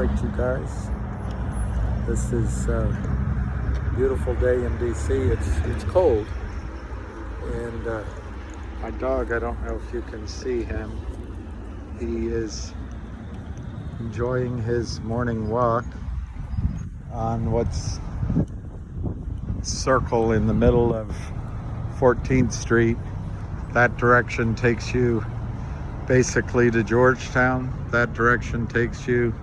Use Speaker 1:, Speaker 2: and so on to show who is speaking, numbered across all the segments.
Speaker 1: right, you guys. This is a beautiful day in DC. It's cold, and my dog, I don't know if you can see him. He is enjoying his morning walk on what's circle in the middle of 14th Street. That direction takes you basically to Georgetown. That direction takes you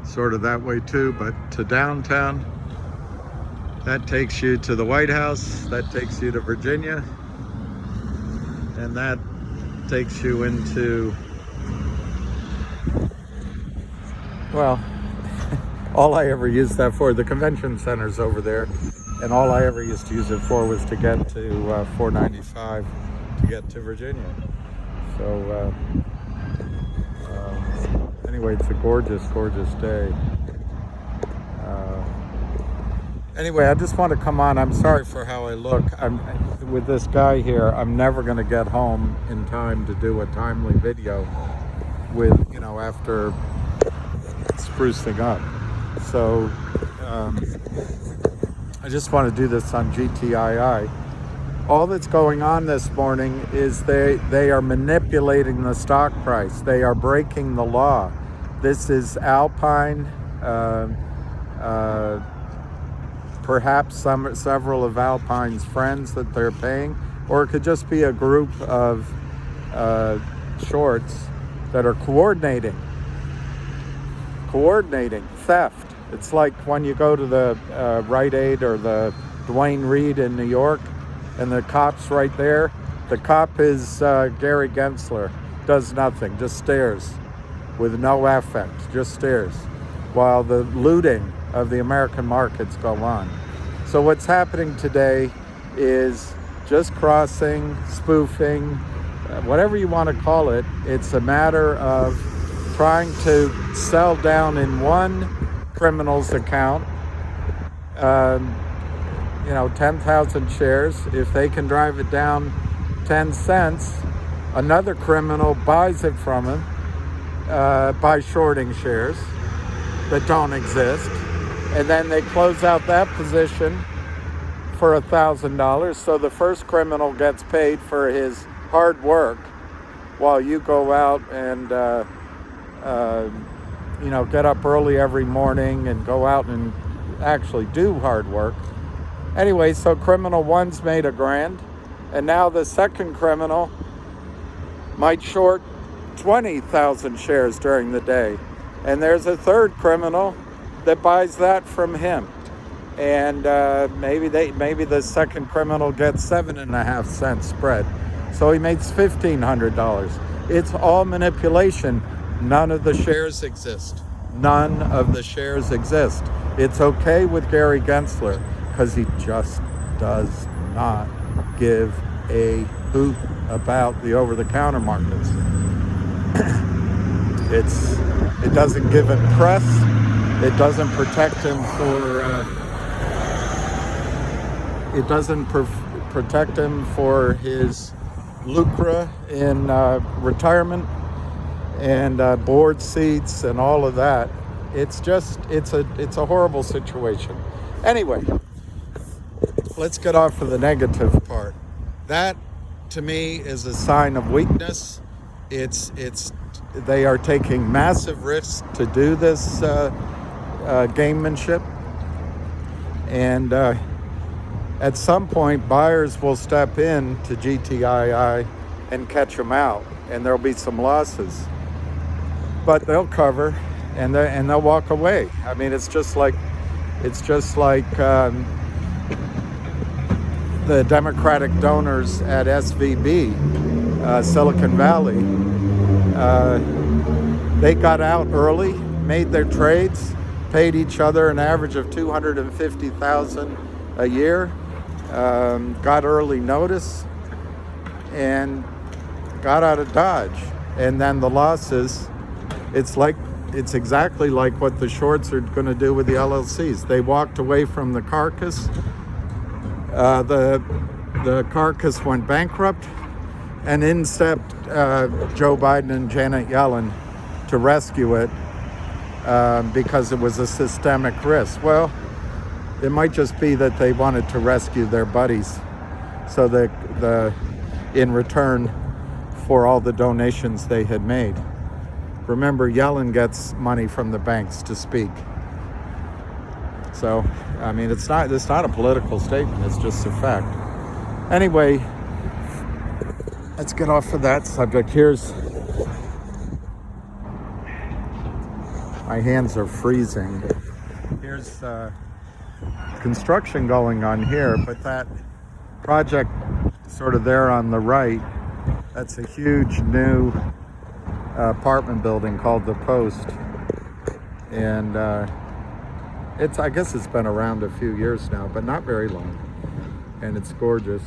Speaker 1: sort of that way too, but to downtown. That takes you to the White House. That takes you to Virginia. And that takes you into, well, all I ever used that for, the convention center's over there, and all I ever used to use it for was to get to 495 to get to Virginia. So anyway, it's a gorgeous, gorgeous day. Anyway, I just want to come on. I'm sorry for how I look. With this guy here, I'm never going to get home in time to do a timely video with, after sprucing up. So I just want to do this on GTII. All that's going on this morning is they are manipulating the stock price. They are breaking the law. This is Alpine, perhaps several of Alpine's friends that they're paying, or it could just be a group of shorts that are coordinating theft. It's like when you go to the Rite Aid or the Dwayne Reed in New York, and the cop's right there. The cop is Gary Gensler, does nothing, just stares with no affect, just stares, while the looting of the American markets go on. So what's happening today is just crossing, spoofing, whatever you want to call it. It's a matter of trying to sell down in one criminal's account 10,000 shares. If they can drive it down 10 cents, another criminal buys it from him by shorting shares that don't exist. And then they close out that position for $1,000. So the first criminal gets paid for his hard work while you go out and, get up early every morning and go out and actually do hard work. Anyway, so criminal one's made $1,000, and now the second criminal might short 20,000 shares during the day. And there's a third criminal that buys that from him. And maybe the second criminal gets 7.5 cents spread. So he makes $1,500. It's all manipulation. None of the shares exist. None of the shares exist. It's okay with Gary Gensler, because he just does not give a hoot about the over-the-counter markets. It doesn't give him press. It doesn't protect him protect him for his lucre in retirement and board seats and all of that. It's a horrible situation. Anyway, let's get off of the negative part. That, to me, is a sign of weakness. They are taking massive risks to do this gamemanship, and at some point, buyers will step in to GTII and catch them out, and there'll be some losses, but they'll cover and they'll walk away. I mean, it's just like the Democratic donors at SVB, Silicon Valley. They got out early, made their trades, paid each other an average of $250,000 a year, got early notice, and got out of Dodge. And then the losses, it's exactly like what the shorts are going to do with the LLCs. They walked away from the carcass. The carcass went bankrupt, and in stepped Joe Biden and Janet Yellen to rescue it because it was a systemic risk. Well, it might just be that they wanted to rescue their buddies, so that in return for all the donations they had made. Remember, Yellen gets money from the banks to speak. So, I mean, it's not a political statement, it's just a fact. Anyway, let's get off of that subject. My hands are freezing. Here's construction going on here, but that project sort of there on the right, that's a huge new apartment building called The Post. And I guess it's been around a few years now, but not very long. And it's gorgeous.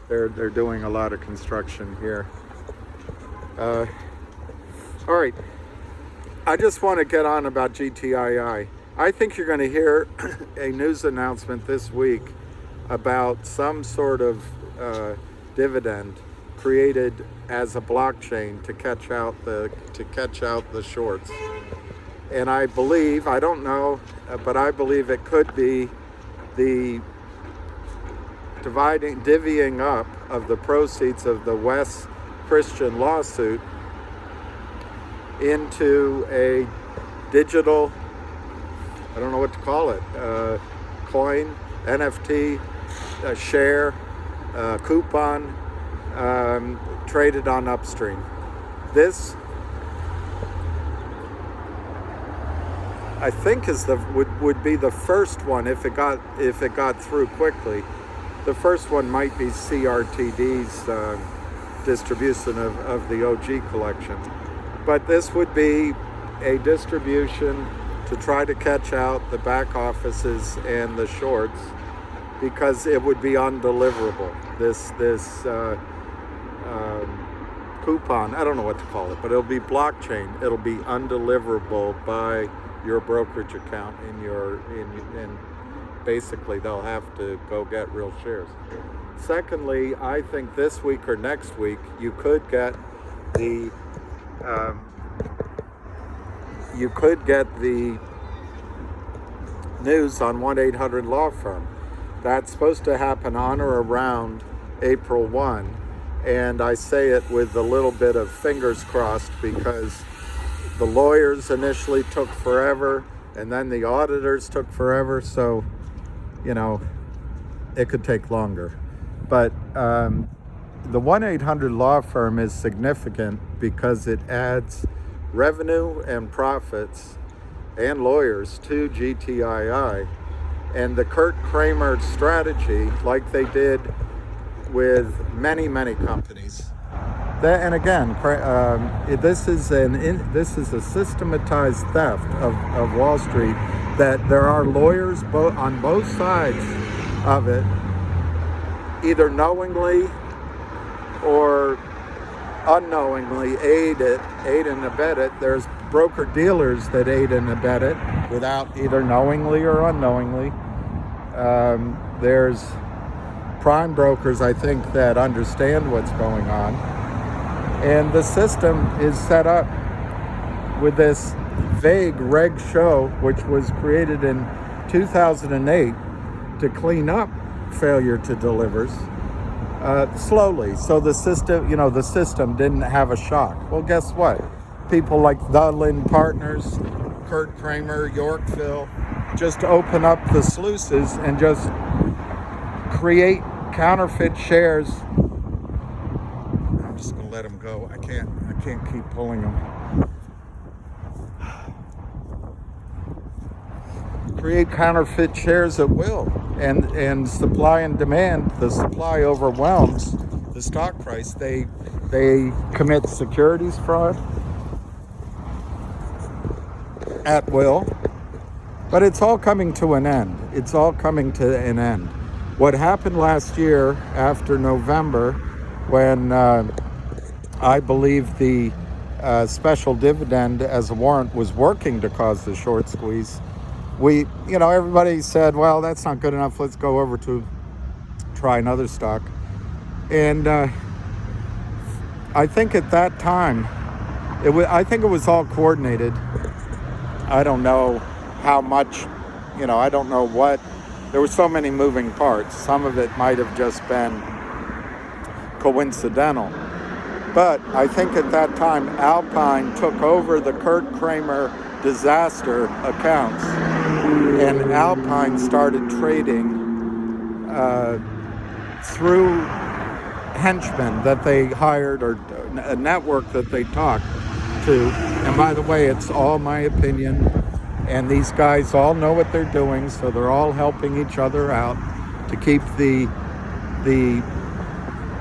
Speaker 1: They're doing a lot of construction here. All right. I just want to get on about GTII. I think you're going to hear a news announcement this week about some sort of dividend created as a blockchain to catch out the shorts. And I believe, I don't know, but I believe it could be the divvying up of the proceeds of the West Christian lawsuit into a digital, I don't know what to call it, coin, NFT, share, coupon, traded on Upstream. This, I think, would be the first one if it got through quickly. The first one might be CRTD's distribution of the OG collection. But this would be a distribution to try to catch out the back offices and the shorts, because it would be undeliverable. This coupon, I don't know what to call it, but it'll be blockchain. It'll be undeliverable by your brokerage account and basically they'll have to go get real shares. Secondly, I think this week or next week you could get the news on 1-800 Law Firm. That's supposed to happen on or around April 1, and I say it with a little bit of fingers crossed, because the lawyers initially took forever and then the auditors took forever, so it could take longer. But the 1-800 Law Firm is significant because it adds revenue and profits and lawyers to GTII, and the Kurt Kramer strategy, like they did with many companies. And again, this is a systematized theft of Wall Street, that there are lawyers on both sides of it, either knowingly or unknowingly aid and abet it. There's broker dealers that aid and abet it without either knowingly or unknowingly. There's prime brokers, I think, that understand what's going on. And the system is set up with this vague reg show, which was created in 2008 to clean up failure to delivers slowly. So the system didn't have a shock. Well, guess what? People like the Lynn Partners, Kurt Kramer, Yorkville, just open up the sluices and just create counterfeit shares. I'm just gonna let them go. I can't keep pulling them. Create counterfeit shares at will, and supply and demand. The supply overwhelms the stock price. They commit securities fraud at will, but it's all coming to an end. It's all coming to an end. What happened last year after November, when I believe the special dividend as a warrant was working to cause the short squeeze, everybody said, well, that's not good enough. Let's go over to try another stock. And I think at that time, I think it was all coordinated. I don't know how much, I don't know what. There were so many moving parts. Some of it might have just been coincidental. But I think at that time, Alpine took over the Kurt Kramer disaster accounts, and Alpine started trading through henchmen that they hired, or a network that they talked to. And by the way, it's all my opinion, and these guys all know what they're doing, so they're all helping each other out to keep the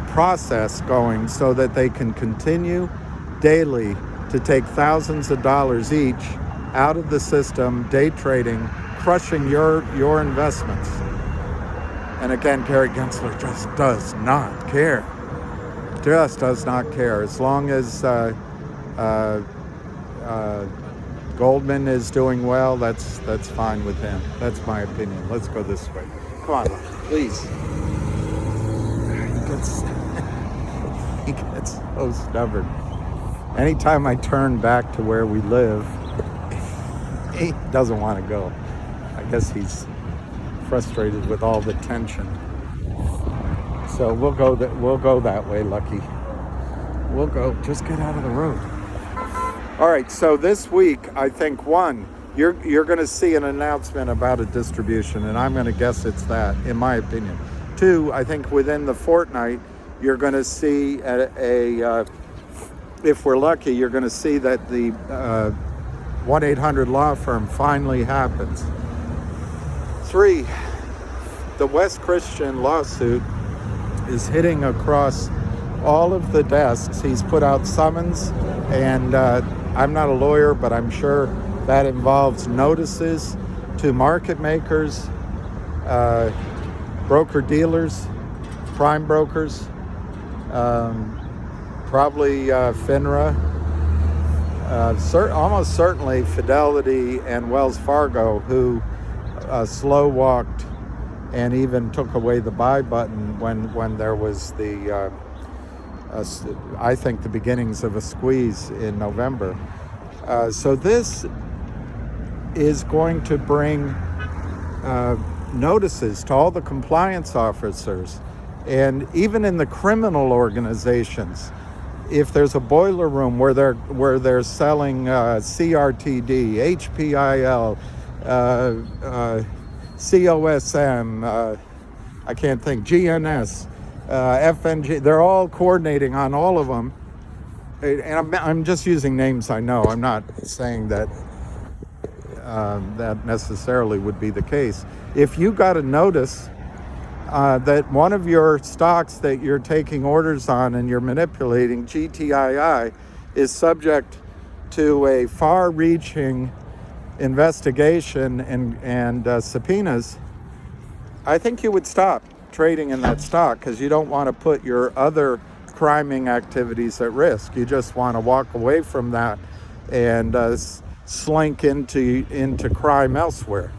Speaker 1: process going so that they can continue daily to take thousands of dollars each out of the system, day trading, crushing your investments. And again, Gary Gensler just does not care. Just does not care. As long as Goldman is doing well, that's fine with him. That's my opinion. Let's go this way. Come on, please. He gets so stubborn. Anytime I turn back to where we live, he doesn't want to go. I guess he's frustrated with all the tension. So we'll go that way, Lucky. We'll go. Just get out of the road. All right. So this week, I think you're going to see an announcement about a distribution, and I'm going to guess it's that, in my opinion. 2, I think within the fortnight, you're going to see if we're lucky, you're going to see that the 1-800 law firm finally happens. 3, the West Christian lawsuit is hitting across all of the desks. He's put out summons, and I'm not a lawyer, but I'm sure that involves notices to market makers, broker-dealers, prime brokers, probably FINRA, almost certainly Fidelity and Wells Fargo, who slow-walked and even took away the buy button when there was I think the beginnings of a squeeze in November. So this is going to bring notices to all the compliance officers, and even in the criminal organizations. If there's a boiler room where they're selling CRTD, HPIL, COSM, I can't think, GNS, FNG, they're all coordinating on all of them. And I'm just using names I know. I'm not saying that that necessarily would be the case. If you got a notice that one of your stocks that you're taking orders on and you're manipulating, GTII, is subject to a far-reaching investigation and subpoenas, I think you would stop trading in that stock, because you don't want to put your other criming activities at risk. You just want to walk away from that and slink into crime elsewhere.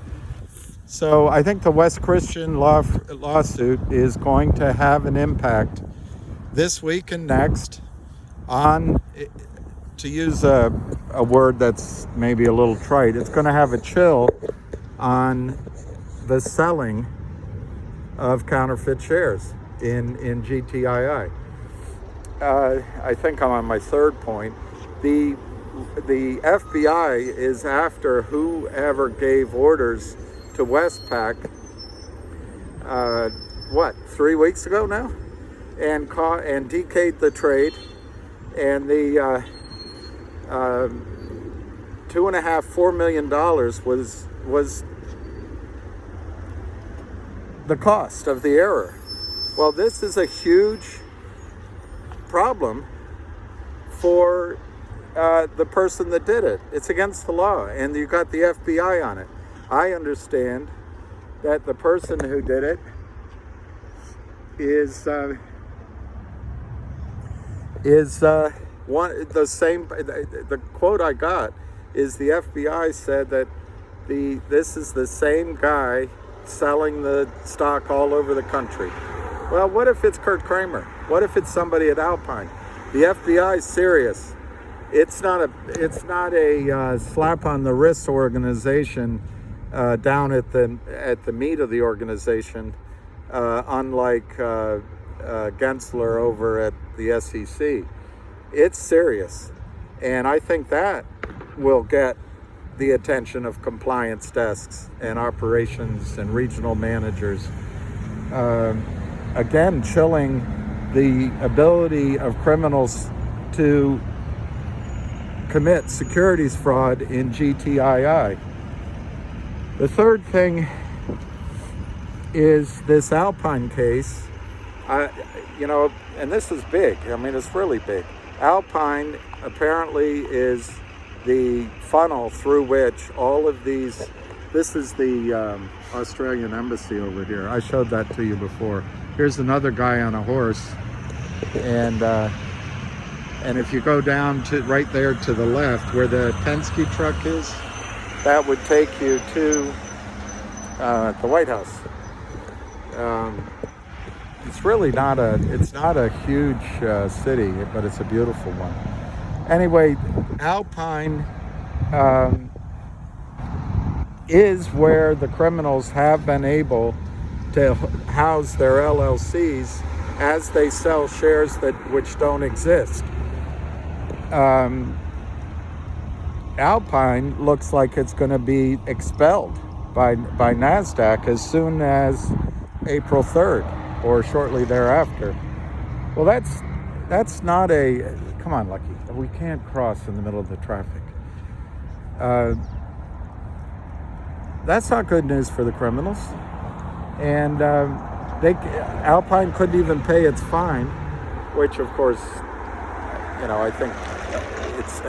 Speaker 1: So I think the West Christian lawsuit is going to have an impact this week and next on, to use a word that's maybe a little trite, it's going to have a chill on the selling of counterfeit shares in GTII. I think I'm on my third point. The FBI is after whoever gave orders to Westpac, 3 weeks ago now, and decayed the trade, and the $2.5-4 million was the cost of the error. Well, this is a huge problem for the person that did it. It's against the law, and you got the FBI on it. I understand that the person who did it is the quote I got is the FBI said that this is the same guy selling the stock all over the country. Well, what if it's Kurt Kramer? What if it's somebody at Alpine? The FBI is serious. it's not a slap on the wrist organization down at the meat of the organization, unlike Gensler over at the SEC. It's serious, and I think that will get the attention of compliance desks and operations and regional managers. Again, chilling the ability of criminals to commit securities fraud in GTII. The third thing is this Alpine case. And this is big. I mean, it's really big. Alpine apparently is the funnel through which all of these, this is the Australian embassy over here. I showed that to you before. Here's another guy on a horse. And if you go down to right there to the left where the Penske truck is, that would take you to the White House. It's really not a huge city, but it's a beautiful one. Anyway, Alpine is where the criminals have been able to house their LLCs as they sell shares which don't exist. Alpine looks like it's going to be expelled by NASDAQ as soon as April 3rd or shortly thereafter. Well, that's not a, come on, Lucky, we can't cross in the middle of the traffic. That's not good news for the criminals. And Alpine couldn't even pay its fine, which of course, I think it's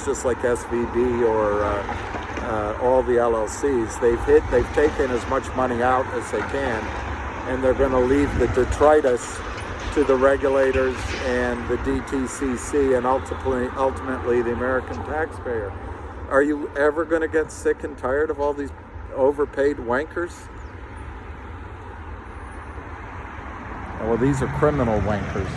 Speaker 1: just like SVB or all the LLCs. They've taken as much money out as they can, and they're going to leave the detritus to the regulators and the DTCC and ultimately the American taxpayer. Are you ever going to get sick and tired of all these overpaid wankers? Well, these are criminal wankers.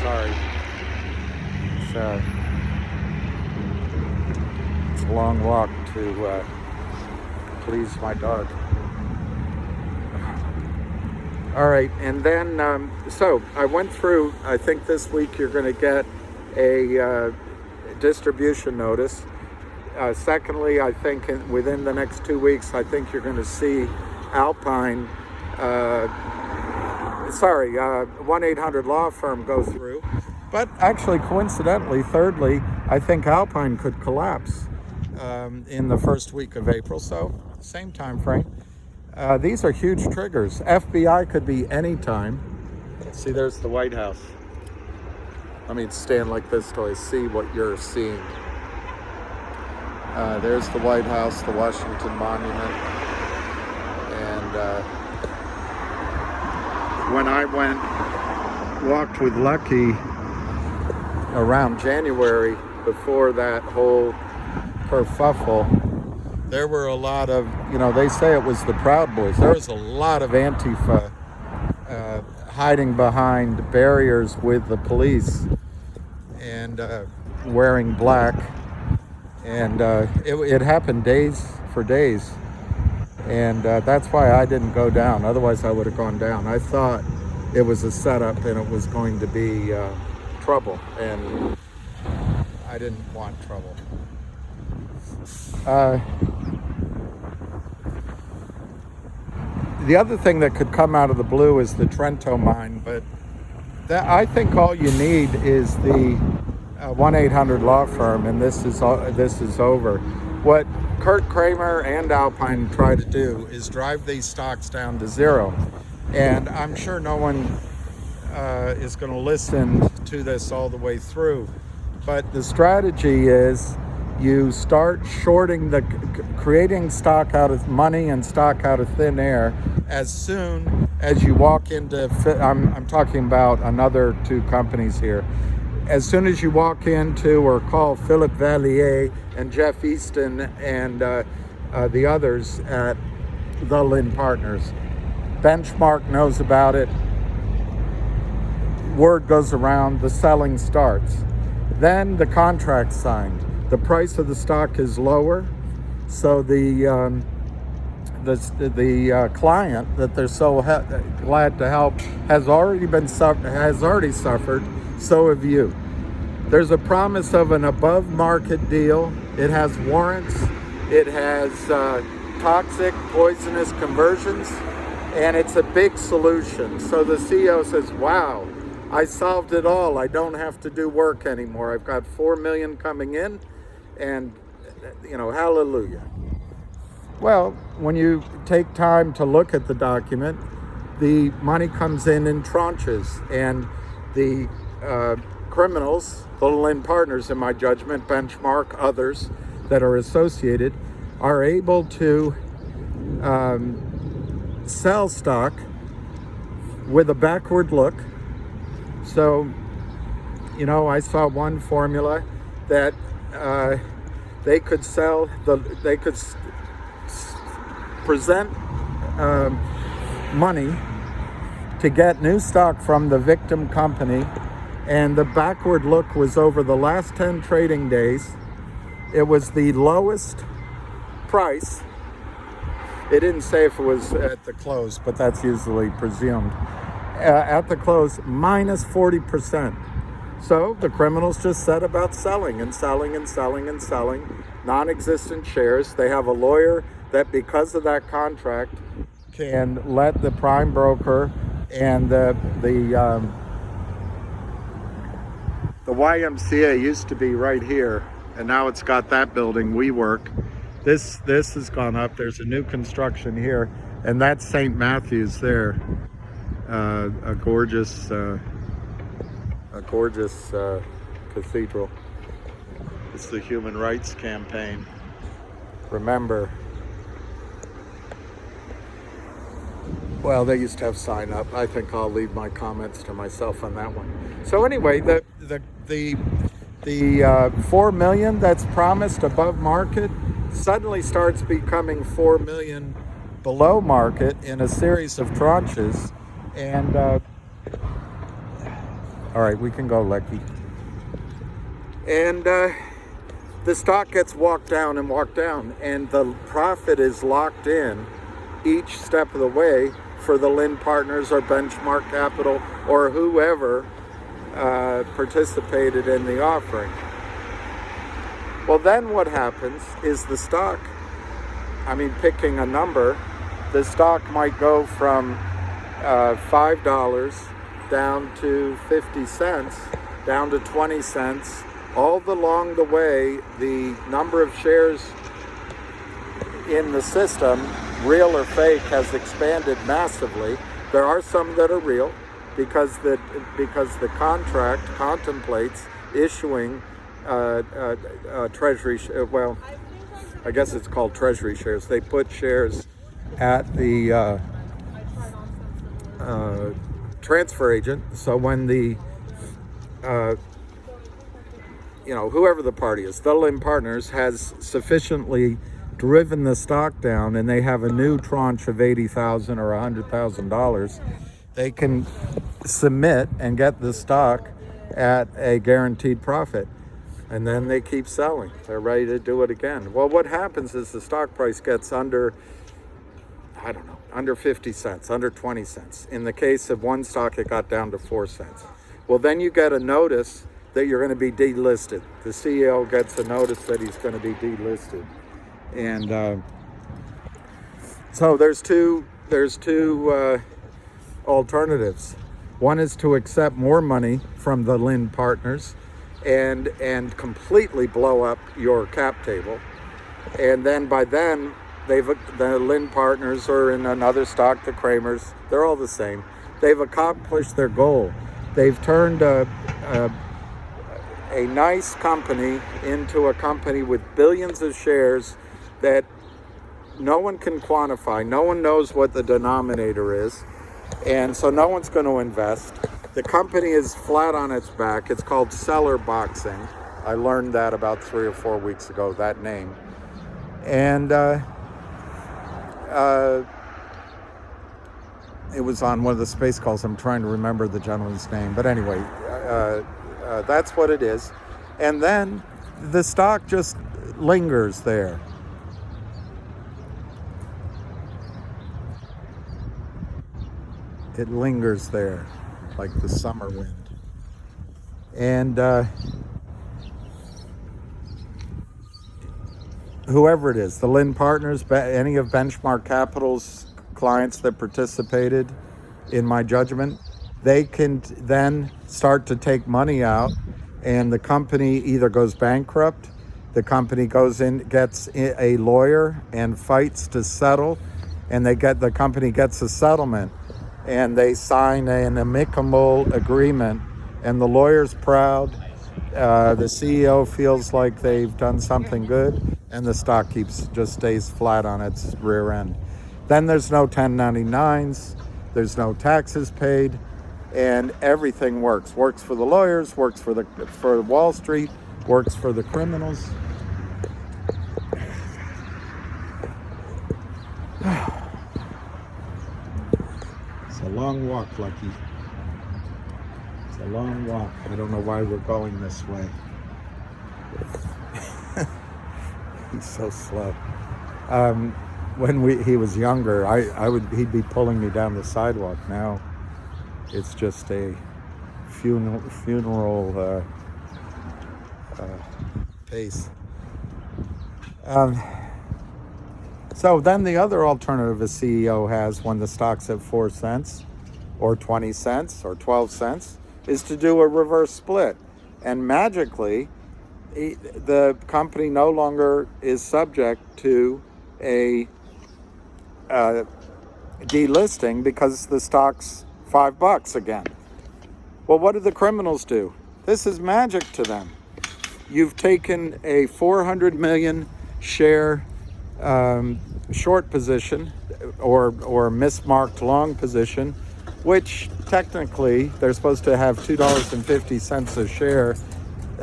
Speaker 1: Sorry. It's a long walk to please my dog. All right, and then, so I went through, I think this week you're going to get a distribution notice. Secondly, I think within the next 2 weeks, I think you're going to see Alpine, 1-800 law firm go through. But actually, coincidentally, thirdly, I think Alpine could collapse in the first week of April. So, same time frame. These are huge triggers. FBI could be any time. See, there's the White House. Let me stand like this till I see what you're seeing. There's the White House, the Washington Monument. And when I walked with Lucky around January, before that whole kerfuffle, there were a lot of, they say it was the Proud Boys. There was a lot of Antifa hiding behind barriers with the police and wearing black. And it happened for days. And that's why I didn't go down. Otherwise, I would have gone down. I thought it was a setup and it was going to be trouble. And I didn't want trouble. The other thing that could come out of the blue is the Trento mine, but I think all you need is the 1-800 law firm, and this is over. What Kurt Kramer and Alpine try to do is drive these stocks down to zero, and I'm sure no one is going to listen to this all the way through. But the strategy is you start shorting creating stock out of money and stock out of thin air as soon as you walk into, I'm talking about another two companies here. As soon as you walk into or call Philip Vallier and Jeff Easton and the others at the Lynn Partners. Benchmark knows about it. Word goes around, the selling starts. Then the contract's signed. The price of the stock is lower, so the client that they're so glad to help has already suffered. So have you. There's a promise of an above market deal. It has warrants. It has toxic, poisonous conversions, and it's a big solution. So the CEO says, wow, I solved it all. I don't have to do work anymore. I've got 4 million coming in, and hallelujah. Well, when you take time to look at the document, the money comes in tranches, and the criminals, the Lynn Partners, in my judgment, Benchmark, others that are associated, are able to sell stock with a backward look. So, I saw one formula that they could present money to get new stock from the victim company, and the backward look was over the last 10 trading days. It was the lowest price. It didn't say if it was at the close, but that's usually presumed. At the close, minus 40%. So the criminals just set about selling and selling and selling and selling non-existent shares. They have a lawyer that, because of that contract, can let the prime broker and the YMCA used to be right here, and now it's got that building, WeWork. This has gone up. There's a new construction here, and that's St. Matthew's there. A gorgeous cathedral. It's the Human Rights Campaign. Remember, well, they used to have sign up. I think I'll leave my comments to myself on that one. So anyway, the 4 million that's promised above market suddenly starts becoming 4 million below market in a series of tranches. And all right, we can go, Lecky. And the stock gets walked down, and the profit is locked in each step of the way for the Lynn Partners or Benchmark Capital or whoever participated in the offering. Well, then what happens is the stock, picking a number, the stock might go from $5 down to 50 cents, down to 20 cents. All along the way, the number of shares in the system, real or fake, has expanded massively. There are some that are real because the contract contemplates issuing treasury. Well, I guess it's called treasury shares. They put shares at the transfer agent. So when the whoever the party is, the Lynn Partners, has sufficiently driven the stock down, and they have a new tranche of $80,000 or $100,000, they can submit and get the stock at a guaranteed profit, and then they keep selling. They're ready to do it again. Well, what happens is the stock price gets under 50 cents, under 20 cents. In the case of one stock, it got down to 4 cents. Well, then you get a notice that you're going to be delisted. The CEO gets a notice that he's going to be delisted. And so there's two alternatives. One is to accept more money from the Lynn Partners and completely blow up your cap table. And then by then, the Lynn Partners are in another stock, the Kramers. They're all the same. They've accomplished their goal. They've turned a nice company into a company with billions of shares that no one can quantify. No one knows what the denominator is. And so no one's going to invest. The company is flat on its back. It's called seller boxing. I learned that about 3 or 4 weeks ago, that name. And it was on one of the space calls. I'm trying to remember the gentleman's name. But anyway, that's what it is. And then the stock just lingers there. It lingers there like the summer wind. And whoever it is, the Lynn Partners, any of Benchmark Capital's clients that participated in my judgment, they can then start to take money out, and the company either goes bankrupt, the company goes in, gets a lawyer and fights to settle, and the company gets a settlement, and they sign an amicable agreement, and the lawyer's proud, the CEO feels like they've done something good, and the stock just stays flat on its rear end. Then there's no 1099s, there's no taxes paid, and everything works. Works for the lawyers, works for Wall Street, works for the criminals. It's a long walk, Lucky. It's a long walk. I don't know why we're going this way. He's so slow. When he was younger, he'd be pulling me down the sidewalk. Now it's just a funeral pace. So then the other alternative a CEO has when the stock's at 4 cents or 20 cents or 12 cents is to do a reverse split. And magically, the company no longer is subject to a delisting because the stock's $5 again. Well, what do the criminals do? This is magic to them. You've taken a 400 million share short position or mismarked long position, which technically they're supposed to have $2.50 a share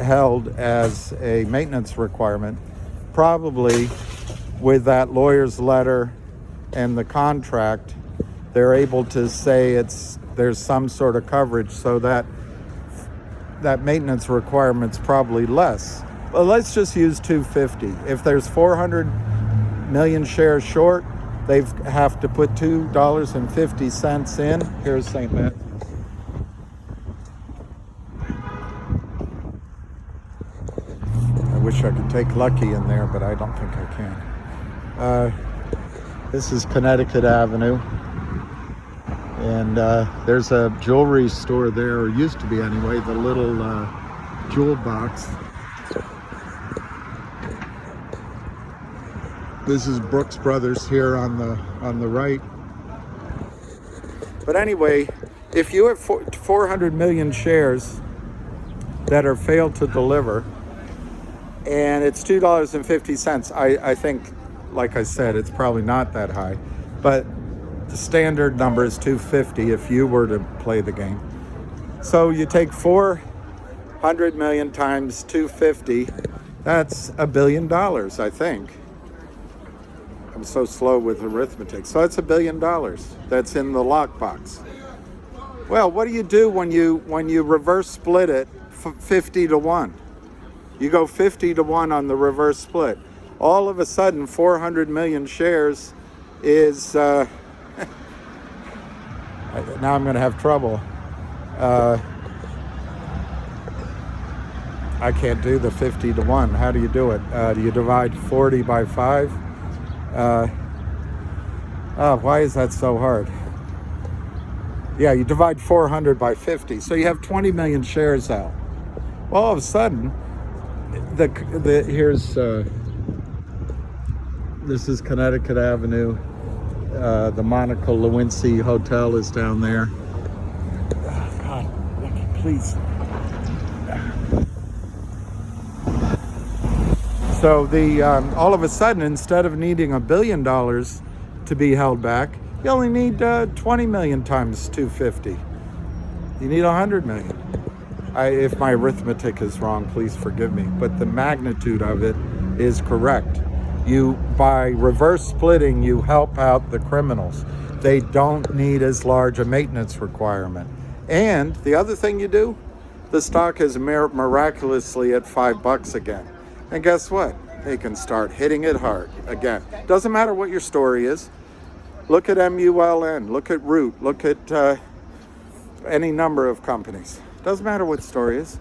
Speaker 1: held as a maintenance requirement. Probably with that lawyer's letter and the contract, they're able to say there's some sort of coverage so that maintenance requirement's probably less. Well, let's just use 250. If there's 400 million shares short, they have to put $2.50 in. Here's St. Matthews. I wish I could take Lucky in there, but I don't think I can. This is Connecticut Avenue. And there's a jewelry store there, or used to be anyway, the little jewel box. This is Brooks Brothers here on the right. But anyway, if you have 400 million shares that are failed to deliver, and it's $2.50, I think, like I said, it's probably not that high, but the standard number is $2.50 if you were to play the game. So you take 400 million times $2.50, that's $1 billion, I think. I'm so slow with arithmetic. So it's $1 billion that's in the lockbox. Well, what do you do when you reverse split it 50 to 1? You go 50 to 1 on the reverse split. All of a sudden, 400 million shares is... now I'm going to have trouble. I can't do the 50 to 1. How do you do it? Do you divide 40 by 5? Why is that so hard? Yeah, you divide 400 by 50. So you have 20 million shares out. Well, all of a sudden, here's... this is Connecticut Avenue. The Monaco Lewinsky Hotel is down there. Oh, God, please. So all of a sudden, instead of needing $1 billion to be held back, you only need 20 million times 250. You need 100 million. If my arithmetic is wrong, please forgive me, but the magnitude of it is correct. by reverse splitting, you help out the criminals. They don't need as large a maintenance requirement. And the other thing you do, the stock is miraculously at $5 again. And guess what? They can start hitting it hard again. Doesn't matter what your story is. Look at MULN, look at Root, look at any number of companies. Doesn't matter what the story is,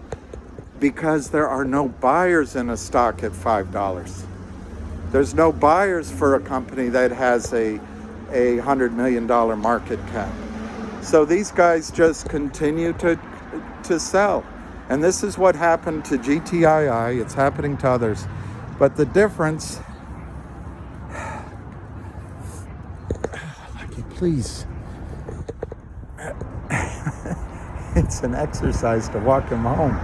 Speaker 1: because there are no buyers in a stock at $5. There's no buyers for a company that has a $100 million market cap. So these guys just continue to sell. And this is what happened to GTII. It's happening to others. But the difference, please, it's an exercise to walk him home.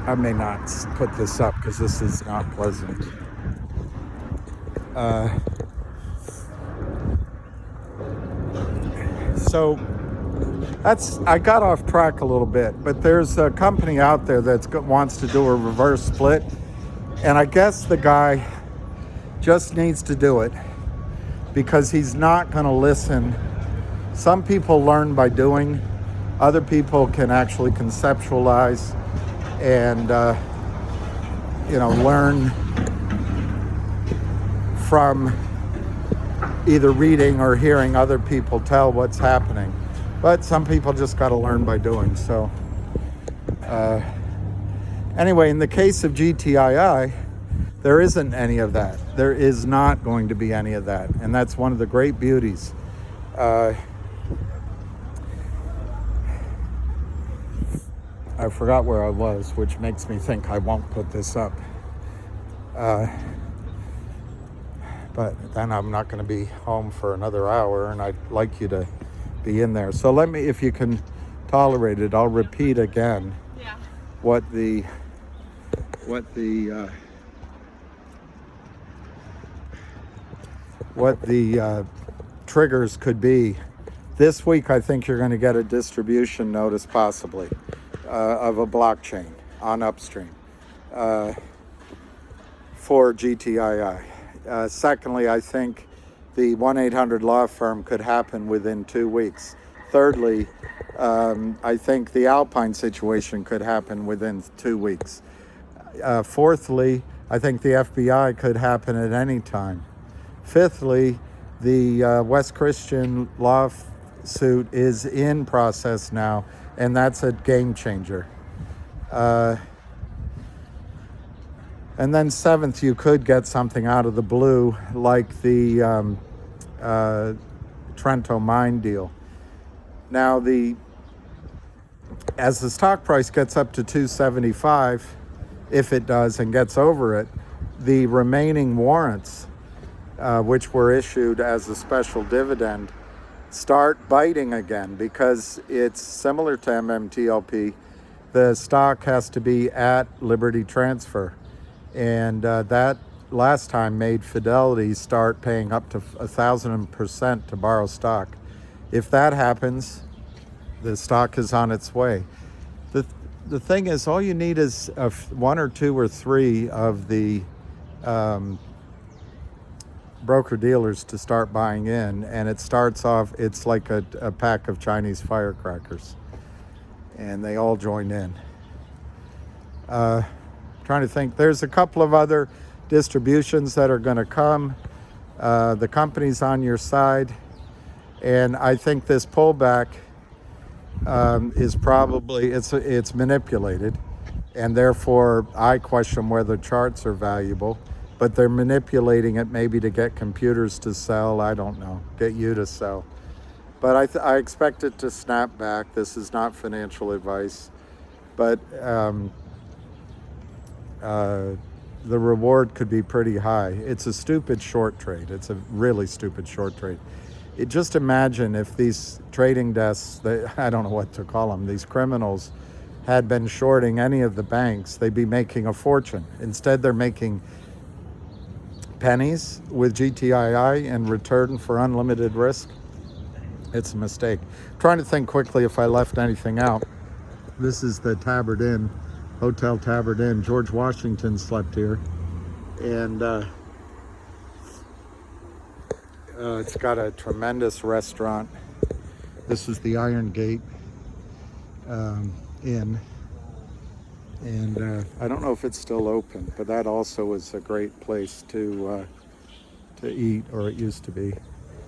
Speaker 1: I may not put this up because this is not pleasant. So I got off track a little bit, but there's a company out there that wants to do a reverse split, and I guess the guy just needs to do it because he's not going to listen. Some people learn by doing. Other people can actually conceptualize and learn from either reading or hearing other people tell what's happening. But some people just got to learn by doing. So anyway, in the case of GTII, there isn't any of that. There is not going to be any of that. And that's one of the great beauties. I forgot where I was, which makes me think I won't put this up. But then I'm not going to be home for another hour, and I'd like you to be in there. So let me, if you can tolerate it, I'll repeat again what the triggers could be. This week, I think you're going to get a distribution notice, possibly, of a blockchain on upstream for GTII. Secondly, I think the 1-800-Law firm could happen within 2 weeks. Thirdly, I think the Alpine situation could happen within 2 weeks. Fourthly, I think the FBI could happen at any time. Fifthly, the West Christian lawsuit is in process now, and that's a game changer. And then seventh, you could get something out of the blue like the Trento mine deal. Now, as the stock price gets up to 275, if it does and gets over it, the remaining warrants, which were issued as a special dividend, start biting again because it's similar to MMTLP. The stock has to be at Liberty Transfer. And that last time made Fidelity start paying up to 1,000% to borrow stock. If that happens, the stock is on its way. The thing is, all you need is one or two or three of the broker-dealers to start buying in, and it starts off, it's like a pack of Chinese firecrackers, and they all join in. Trying to think, there's a couple of other distributions that are going to come. The company's on your side, and I think this pullback is probably, it's manipulated, and therefore I question whether charts are valuable, but they're manipulating it maybe to get computers to sell. I don't know, get you to sell. But I expect it to snap back. This is not financial advice, but the reward could be pretty high. It's a stupid short trade. It's a really stupid short trade. Just imagine if these trading desks, I don't know what to call them, these criminals had been shorting any of the banks, they'd be making a fortune. Instead, they're making pennies with GTII in return for unlimited risk. It's a mistake. I'm trying to think quickly if I left anything out. This is the Tabard Inn. Hotel Tabard Inn. George Washington slept here. And it's got a tremendous restaurant. This is the Iron Gate Inn. And I don't know if it's still open, but that also is a great place to eat, or it used to be.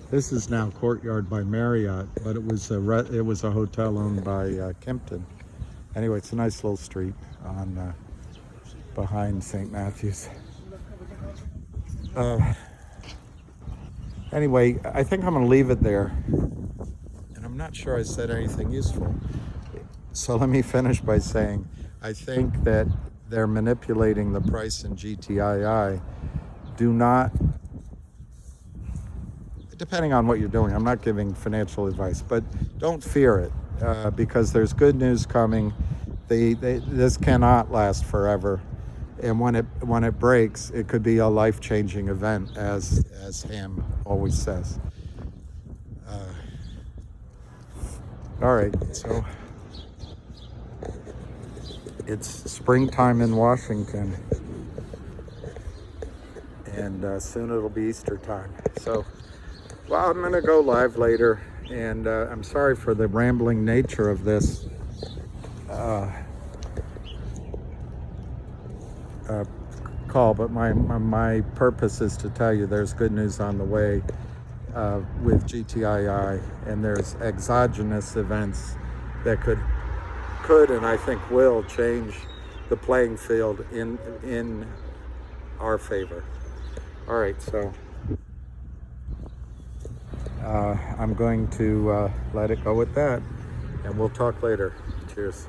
Speaker 1: This is now Courtyard by Marriott, but it was a hotel owned by Kimpton. Anyway, it's a nice little street on behind St. Matthew's. Anyway, I think I'm going to leave it there, and I'm not sure I said anything useful. So let me finish by saying I think that they're manipulating the price in GTII. Do not, depending on what you're doing, I'm not giving financial advice, but don't fear it because there's good news coming. This cannot last forever, and when it breaks, it could be a life-changing event, as Ham always says. All right, so it's springtime in Washington, and soon it'll be Easter time. So, well, I'm gonna go live later, and I'm sorry for the rambling nature of this call, but my purpose is to tell you there's good news on the way with GTII, and there's exogenous events that could and I think will change the playing field in our favor. All right, so I'm going to let it go with that, and we'll talk later. Cheers.